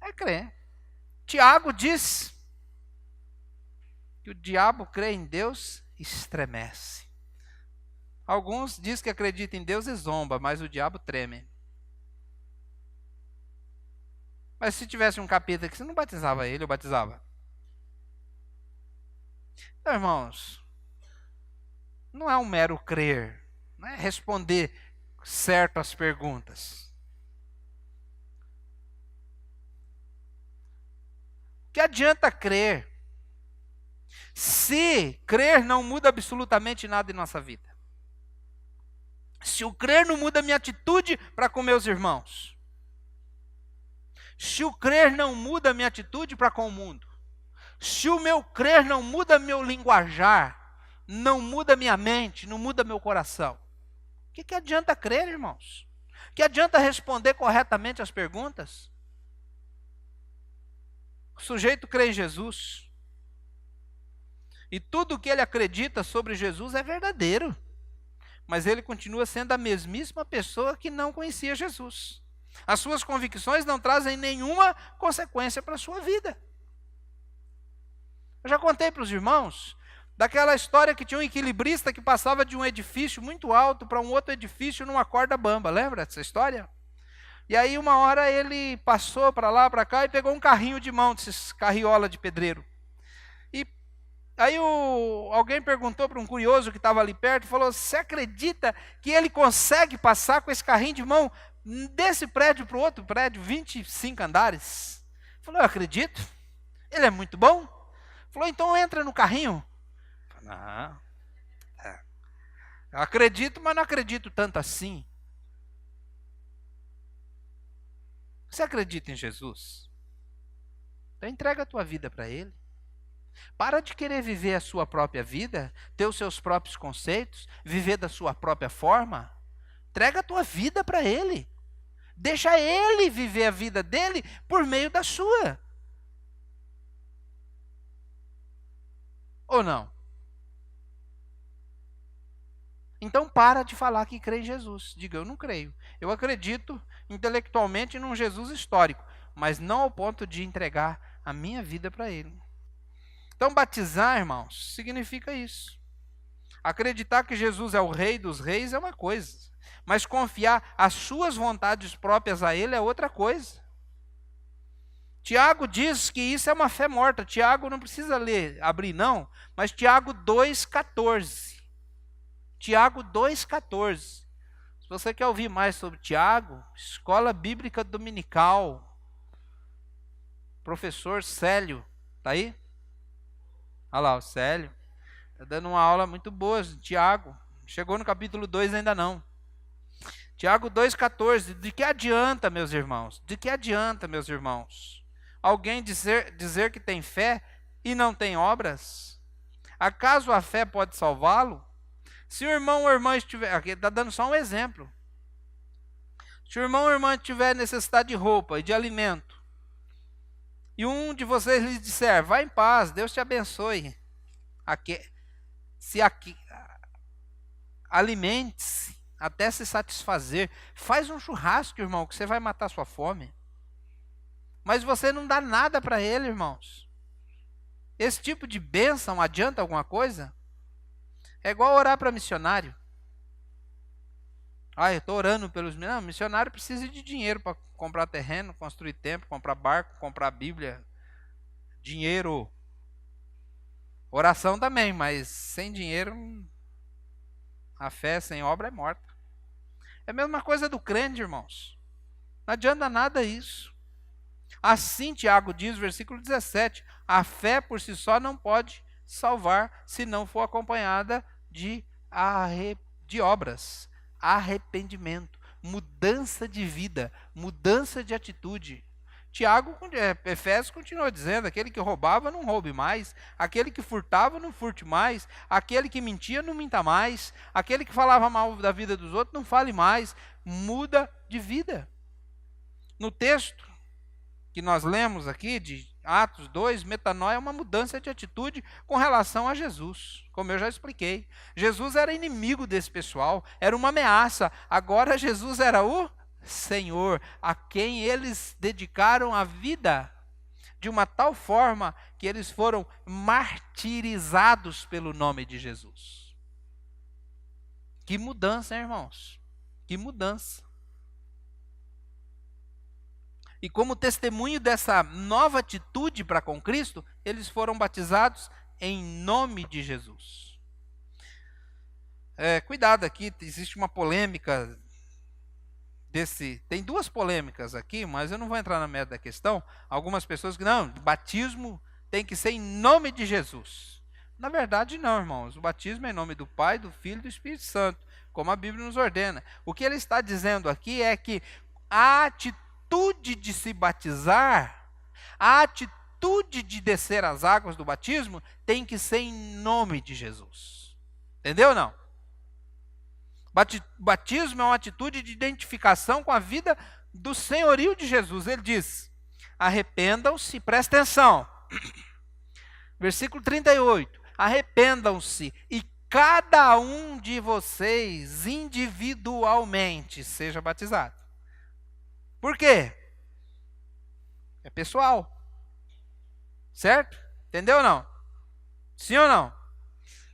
Speaker 1: É crer. Tiago diz que o diabo crê em Deus e estremece. Alguns dizem que acreditam em Deus e zomba, mas o diabo treme. Mas se tivesse um capeta aqui, você não batizava ele, ou batizava? Então, irmãos, não é um mero crer, não é responder certo às perguntas. Que adianta crer se crer não muda absolutamente nada em nossa vida? Se o crer não muda a minha atitude para com meus irmãos, se o crer não muda a minha atitude para com o mundo, se o meu crer não muda meu linguajar, não muda minha mente, não muda meu coração, o que adianta crer, irmãos? Que adianta responder corretamente as perguntas? O sujeito crê em Jesus. E tudo o que ele acredita sobre Jesus é verdadeiro. Mas ele continua sendo a mesmíssima pessoa que não conhecia Jesus. As suas convicções não trazem nenhuma consequência para a sua vida. Eu já contei para os irmãos daquela história que tinha um equilibrista que passava de um edifício muito alto para um outro edifício numa corda bamba. Lembra dessa história? E aí uma hora ele passou para lá, para cá e pegou um carrinho de mão, desses carriola de pedreiro. E aí alguém perguntou para um curioso que estava ali perto, falou: você acredita que ele consegue passar com esse carrinho de mão desse prédio para o outro prédio, 25 andares? Falou: eu acredito, ele é muito bom. Falou: então entra no carrinho. Falei: não, eu acredito, mas não acredito tanto assim. Você acredita em Jesus? Então entrega a tua vida para Ele. Para de querer viver a sua própria vida, ter os seus próprios conceitos, viver da sua própria forma. Entrega a tua vida para Ele. Deixa Ele viver a vida dele por meio da sua. Ou não? Então para de falar que crê em Jesus. Diga: eu não creio. Eu acredito intelectualmente num Jesus histórico. mas não ao ponto de entregar a minha vida para Ele. Então, batizar, irmãos, significa isso. Acreditar que Jesus é o Rei dos Reis é uma coisa, mas confiar as suas vontades próprias a Ele é outra coisa. Tiago diz que isso é uma fé morta. Tiago não precisa abrir não, mas Tiago 2,14. Tiago 2,14. Se você quer ouvir mais sobre Tiago, Escola Bíblica Dominical, professor Célio, está aí? Olha lá, o Célio. Está dando uma aula muito boa, Tiago. Chegou no capítulo 2 ainda não. Tiago 2,14. De que adianta, meus irmãos? De que adianta, meus irmãos? Alguém dizer que tem fé e não tem obras? Acaso a fé pode salvá-lo? Se o irmão ou irmã estiver... Aqui está dando só um exemplo. Se o irmão ou irmã tiver necessidade de roupa e de alimento, e um de vocês lhes disser, vá em paz, Deus te abençoe. Alimente-se até se satisfazer. Faz um churrasco, irmão, que você vai matar sua fome. Mas você não dá nada para ele, irmãos. Esse tipo de bênção adianta alguma coisa? É igual orar para missionário. Eu estou orando pelos... Não, missionário precisa de dinheiro para comprar terreno, construir templo, comprar barco, comprar Bíblia. Dinheiro. Oração também, mas sem dinheiro, a fé sem obra é morta. É a mesma coisa do crente, irmãos. Não adianta nada isso. Assim, Tiago diz, versículo 17, a fé por si só não pode salvar se não for acompanhada de obras, arrependimento, mudança de vida, mudança de atitude. Efésios continua dizendo, aquele que roubava não roube mais, aquele que furtava não furte mais, aquele que mentia não minta mais, aquele que falava mal da vida dos outros não fale mais, muda de vida. No texto que nós lemos aqui, de Atos 2, metanoia é uma mudança de atitude com relação a Jesus, como eu já expliquei. Jesus era inimigo desse pessoal, era uma ameaça, agora Jesus era o Senhor, a quem eles dedicaram a vida, de uma tal forma que eles foram martirizados pelo nome de Jesus. Que mudança, hein, irmãos? Que mudança. E como testemunho dessa nova atitude para com Cristo, eles foram batizados em nome de Jesus. Cuidado aqui, existe uma polêmica tem duas polêmicas aqui, mas eu não vou entrar na meta da questão. Algumas pessoas que não, batismo tem que ser em nome de Jesus. Na verdade não, irmãos, o batismo é em nome do Pai, do Filho e do Espírito Santo, como a Bíblia nos ordena. O que ele está dizendo aqui é que a atitude de se batizar, a atitude de descer as águas do batismo tem que ser em nome de Jesus. Entendeu ou não? Batismo é uma atitude de identificação com a vida do senhorio de Jesus. Ele diz, arrependam-se, presta atenção, versículo 38, arrependam-se e cada um de vocês individualmente seja batizado. Por quê? É pessoal. Certo? Entendeu ou não? Sim ou não?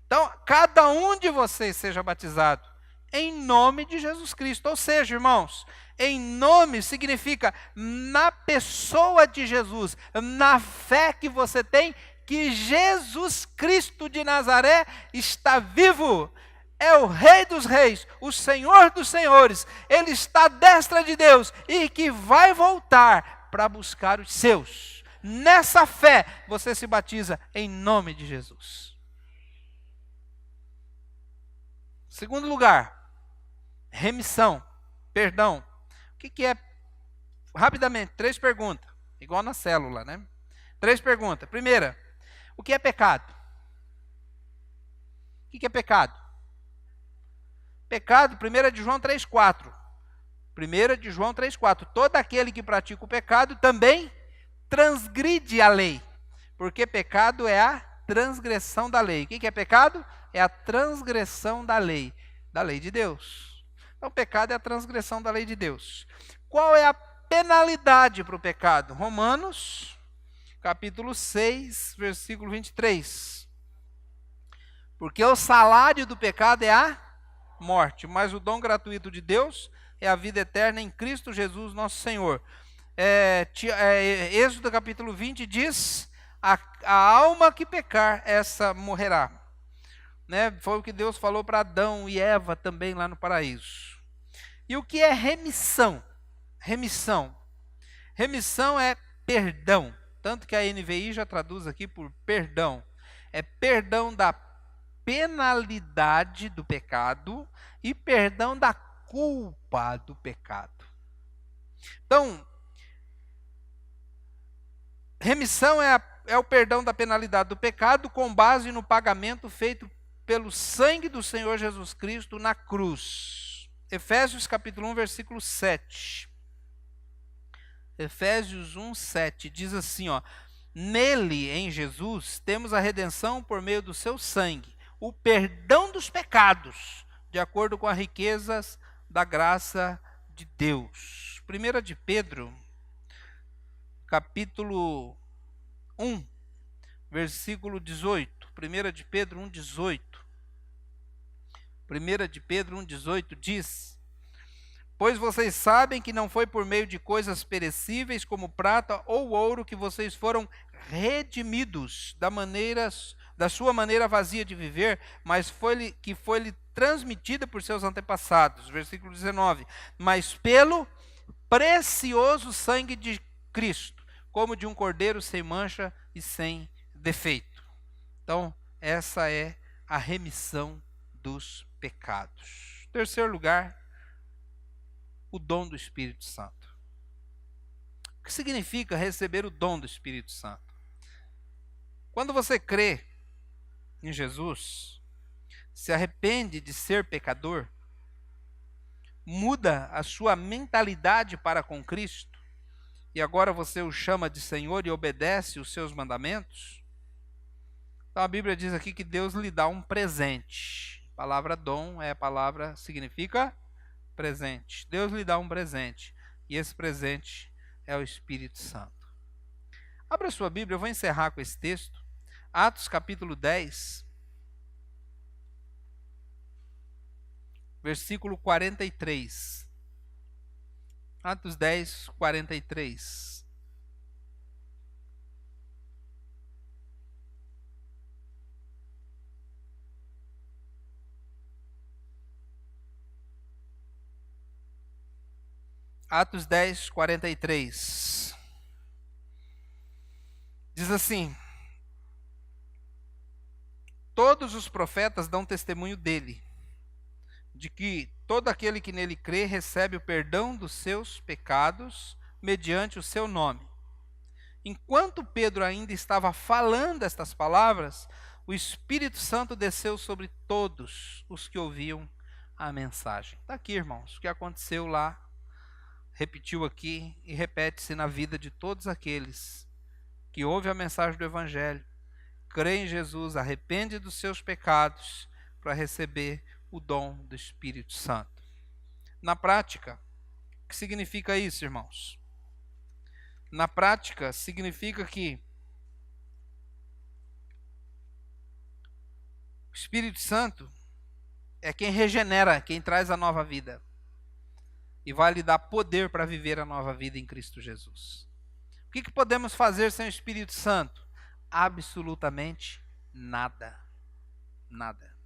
Speaker 1: Então, cada um de vocês seja batizado em nome de Jesus Cristo. Ou seja, irmãos, em nome significa na pessoa de Jesus, na fé que você tem, que Jesus Cristo de Nazaré está vivo. É o Rei dos Reis, o Senhor dos Senhores. Ele está à destra de Deus e que vai voltar para buscar os seus. Nessa fé, você se batiza em nome de Jesus. Segundo lugar, remissão, perdão. O que é? Rapidamente, 3 perguntas. Igual na célula, né? 3 perguntas. Primeira, o que é pecado? O que é pecado? Pecado, 1 de João 3,4. 1 de João 3,4. Todo aquele que pratica o pecado também transgride a lei. Porque pecado é a transgressão da lei. O que é pecado? É a transgressão da lei de Deus. Então, pecado é a transgressão da lei de Deus. Qual é a penalidade para o pecado. Romanos, capítulo 6, versículo 23. Porque o salário do pecado é a morte, mas o dom gratuito de Deus é a vida eterna em Cristo Jesus, nosso Senhor. Êxodo capítulo 20 diz, a alma que pecar, essa morrerá. Né? Foi o que Deus falou para Adão e Eva também lá no paraíso. E o que é remissão? Remissão é perdão. Tanto que a NVI já traduz aqui por perdão. É perdão da penalidade do pecado e perdão da culpa do pecado. Então, remissão é o perdão da penalidade do pecado com base no pagamento feito pelo sangue do Senhor Jesus Cristo na cruz. Efésios capítulo 1, versículo 7. Efésios 1, 7 diz assim, ó: nele, em Jesus, temos a redenção por meio do seu sangue, o perdão dos pecados, de acordo com as riquezas da graça de Deus. 1 de Pedro, capítulo 1, versículo 18. 1 de Pedro 1, 18. 1 de Pedro 1, 18 diz: pois vocês sabem que não foi por meio de coisas perecíveis como prata ou ouro que vocês foram redimidos da sua maneira vazia de viver, mas foi-lhe transmitida por seus antepassados. Versículo 19. Mas pelo precioso sangue de Cristo, como de um cordeiro sem mancha e sem defeito. Então, essa é a remissão dos pecados. Terceiro lugar, o dom do Espírito Santo. O que significa receber o dom do Espírito Santo? Quando você crê em Jesus, se arrepende de ser pecador, muda a sua mentalidade para com Cristo, e agora você o chama de Senhor e obedece os seus mandamentos, então a Bíblia diz aqui que Deus lhe dá um presente. A palavra dom significa presente. Deus lhe dá um presente, e esse presente é o Espírito Santo. Abra sua Bíblia, eu vou encerrar com esse texto. Atos capítulo 10, versículo 43. Atos 10, 43. Atos 10, 43. Diz assim: todos os profetas dão testemunho dele, de que todo aquele que nele crê recebe o perdão dos seus pecados mediante o seu nome. Enquanto Pedro ainda estava falando estas palavras, o Espírito Santo desceu sobre todos os que ouviam a mensagem. Está aqui, irmãos, o que aconteceu lá, repetiu aqui e repete-se na vida de todos aqueles que ouvem a mensagem do Evangelho, crê em Jesus, arrepende dos seus pecados para receber o dom do Espírito Santo. Na prática, o que significa isso, irmãos? Na prática, significa que o Espírito Santo é quem regenera, quem traz a nova vida e vai lhe dar poder para viver a nova vida em Cristo Jesus. O que podemos fazer sem o Espírito Santo? Absolutamente nada. Nada.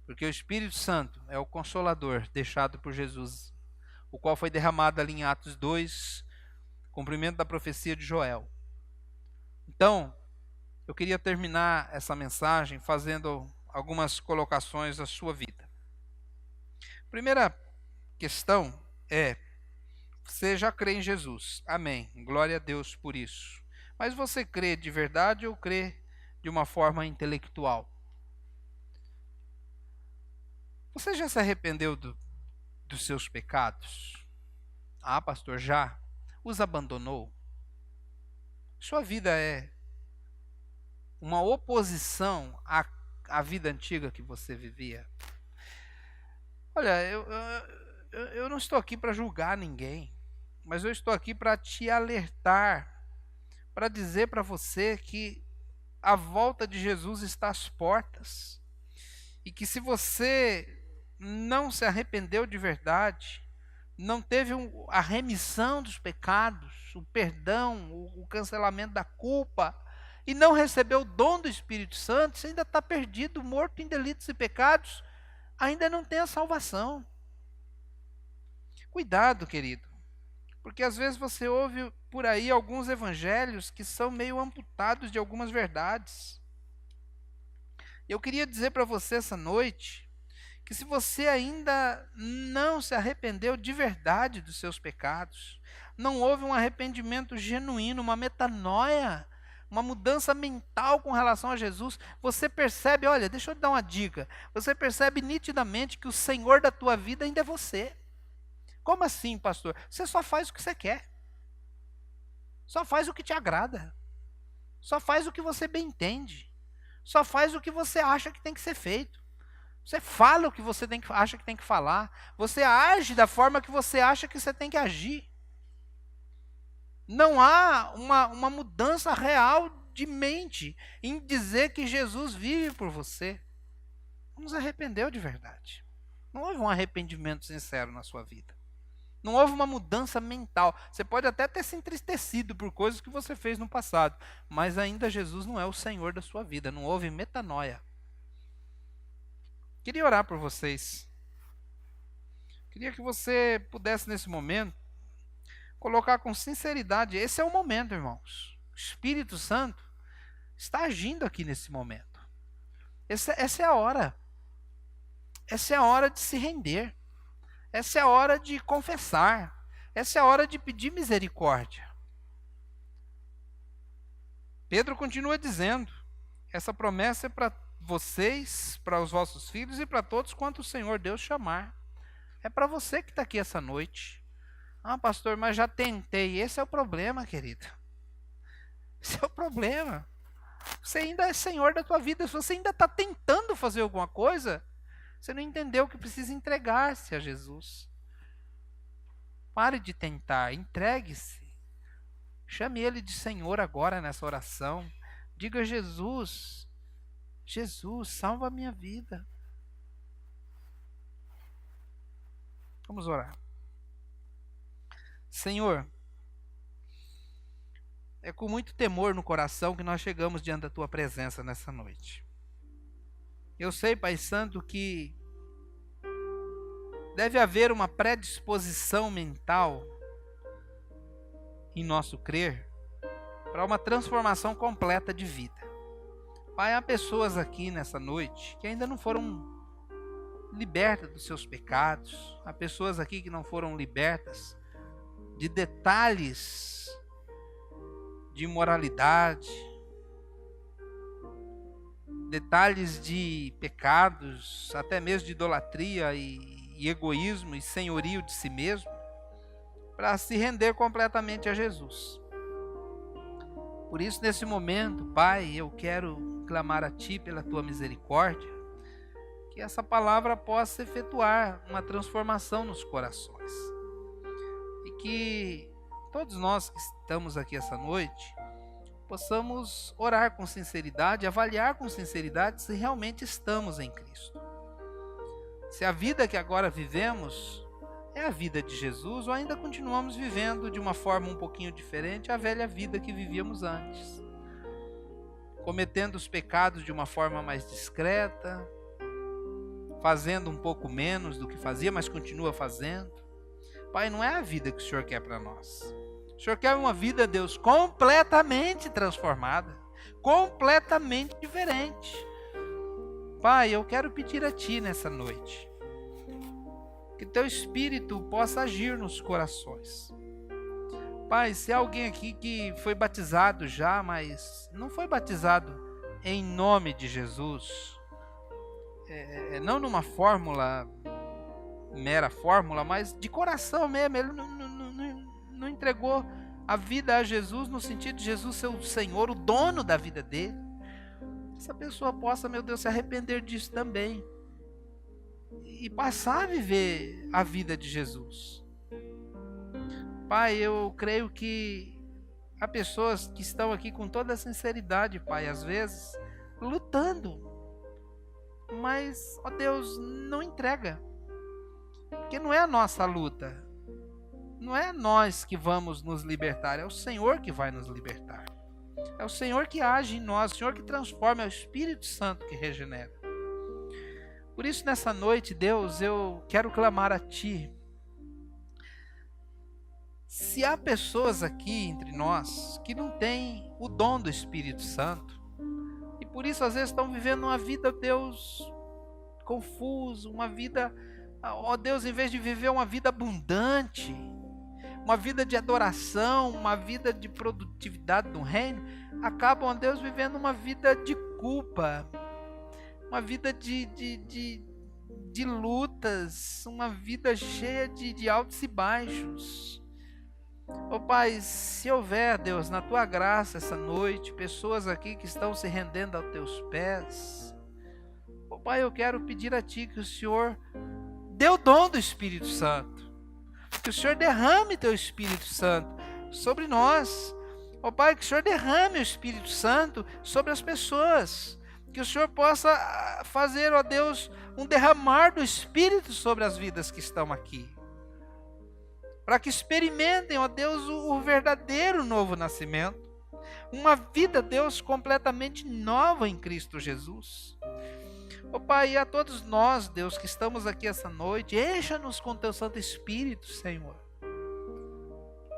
Speaker 1: Porque o Espírito Santo é o Consolador deixado por Jesus, o qual foi derramado ali em Atos 2, cumprimento da profecia de Joel. Então, eu queria terminar essa mensagem fazendo algumas colocações à sua vida. Primeira questão é: você já crê em Jesus? Amém. Glória a Deus por isso. Mas você crê de verdade ou crê de uma forma intelectual? Você já se arrependeu dos seus pecados? Ah, pastor, já? Os abandonou? Sua vida é uma oposição à vida antiga que você vivia? Olha, eu não estou aqui para julgar ninguém, mas eu estou aqui para te alertar, para dizer para você que a volta de Jesus está às portas. E que se você não se arrependeu de verdade, não teve a remissão dos pecados, o perdão, o cancelamento da culpa, e não recebeu o dom do Espírito Santo, você ainda está perdido, morto em delitos e pecados, ainda não tem a salvação. Cuidado, querido, porque às vezes você ouve por aí alguns evangelhos que são meio amputados de algumas verdades. Eu queria dizer para você essa noite que se você ainda não se arrependeu de verdade dos seus pecados, não houve um arrependimento genuíno, uma metanoia, uma mudança mental com relação a Jesus, você percebe, olha, deixa eu te dar uma dica, você percebe nitidamente que o Senhor da tua vida ainda é você. Como assim, pastor? Você só faz o que você quer, só faz o que te agrada, só faz o que você bem entende, só faz o que você acha que tem que ser feito. Você fala o que você acha que tem que falar. Você age da forma que você acha que você tem que agir. Não há uma mudança real de mente em dizer que Jesus vive por você. Não se arrependeu de verdade. Não houve um arrependimento sincero na sua vida. Não houve uma mudança mental. Você pode até ter se entristecido por coisas que você fez no passado, mas ainda Jesus não é o Senhor da sua vida. Não houve metanoia. Queria orar por vocês. Queria que você pudesse, nesse momento, colocar com sinceridade. Esse é o momento, irmãos. O Espírito Santo está agindo aqui nesse momento. Essa é a hora. Essa é a hora de se render. Essa é a hora de confessar. Essa é a hora de pedir misericórdia. Pedro continua dizendo, essa promessa é para vocês, para os vossos filhos e para todos quanto o Senhor Deus chamar. É para você que está aqui essa noite. Ah, pastor, mas já tentei. Esse é o problema, querido. Esse é o problema. Você ainda é Senhor da tua vida. Se você ainda está tentando fazer alguma coisa, você não entendeu que precisa entregar-se a Jesus. Pare de tentar, entregue-se. Chame Ele de Senhor agora nessa oração. Diga, Jesus, salva a minha vida. Vamos orar. Senhor, é com muito temor no coração que nós chegamos diante da Tua presença nessa noite. Eu sei, Pai Santo, que deve haver uma predisposição mental em nosso crer para uma transformação completa de vida. Pai, há pessoas aqui nessa noite que ainda não foram libertas dos seus pecados. Há pessoas aqui que não foram libertas de detalhes de imoralidade, detalhes de pecados, até mesmo de idolatria e egoísmo e senhorio de si mesmo, para se render completamente a Jesus. Por isso, nesse momento, Pai, eu quero clamar a Ti pela Tua misericórdia, que essa palavra possa efetuar uma transformação nos corações. E que todos nós que estamos aqui essa noite, possamos orar com sinceridade, avaliar com sinceridade se realmente estamos em Cristo. Se a vida que agora vivemos é a vida de Jesus, ou ainda continuamos vivendo de uma forma um pouquinho diferente a velha vida que vivíamos antes. Cometendo os pecados de uma forma mais discreta, fazendo um pouco menos do que fazia, mas continua fazendo. Pai, não é a vida que o Senhor quer para nós. O Senhor quer uma vida, Deus, completamente transformada, completamente diferente. Pai, eu quero pedir a Ti nessa noite, que Teu Espírito possa agir nos corações. Pai, se há alguém aqui que foi batizado já, mas não foi batizado em nome de Jesus, não numa fórmula, mera fórmula, mas de coração mesmo, ele não entregou a vida a Jesus no sentido de Jesus ser o Senhor, o dono da vida dele. Essa pessoa possa, meu Deus, se arrepender disso também e passar a viver a vida de Jesus. Pai, eu creio que há pessoas que estão aqui com toda a sinceridade, Pai, às vezes, lutando. Mas, ó Deus, não entrega. Porque não é a nossa luta. Não é nós que vamos nos libertar, é o Senhor que vai nos libertar. É o Senhor que age em nós, o Senhor que transforma, é o Espírito Santo que regenera. Por isso, nessa noite, Deus, eu quero clamar a Ti. Se há pessoas aqui entre nós que não têm o dom do Espírito Santo, e por isso às vezes estão vivendo uma vida, Deus, confusa, uma vida, ó Deus, em vez de viver uma vida abundante, uma vida de adoração, uma vida de produtividade no reino, acabam, ó Deus, vivendo uma vida de culpa, uma vida de lutas, uma vida cheia de altos e baixos. Ó Pai, se houver, Deus, na Tua graça essa noite, pessoas aqui que estão se rendendo aos Teus pés, ó Pai, eu quero pedir a Ti que o Senhor dê o dom do Espírito Santo, que o Senhor derrame Teu Espírito Santo sobre nós. Ó Pai, que o Senhor derrame o Espírito Santo sobre as pessoas, que o Senhor possa fazer, ó Deus, um derramar do Espírito sobre as vidas que estão aqui, para que experimentem, ó Deus, o verdadeiro novo nascimento, uma vida, Deus, completamente nova em Cristo Jesus. Ó Pai, e a todos nós, Deus, que estamos aqui essa noite, encha-nos com Teu Santo Espírito, Senhor.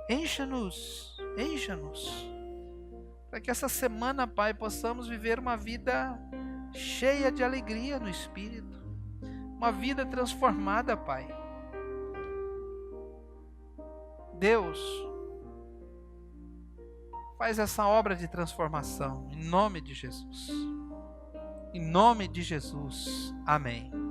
Speaker 1: Encha-nos, para que essa semana, Pai, possamos viver uma vida cheia de alegria no Espírito, uma vida transformada, Pai. Deus, faz essa obra de transformação, em nome de Jesus. Em nome de Jesus. Amém.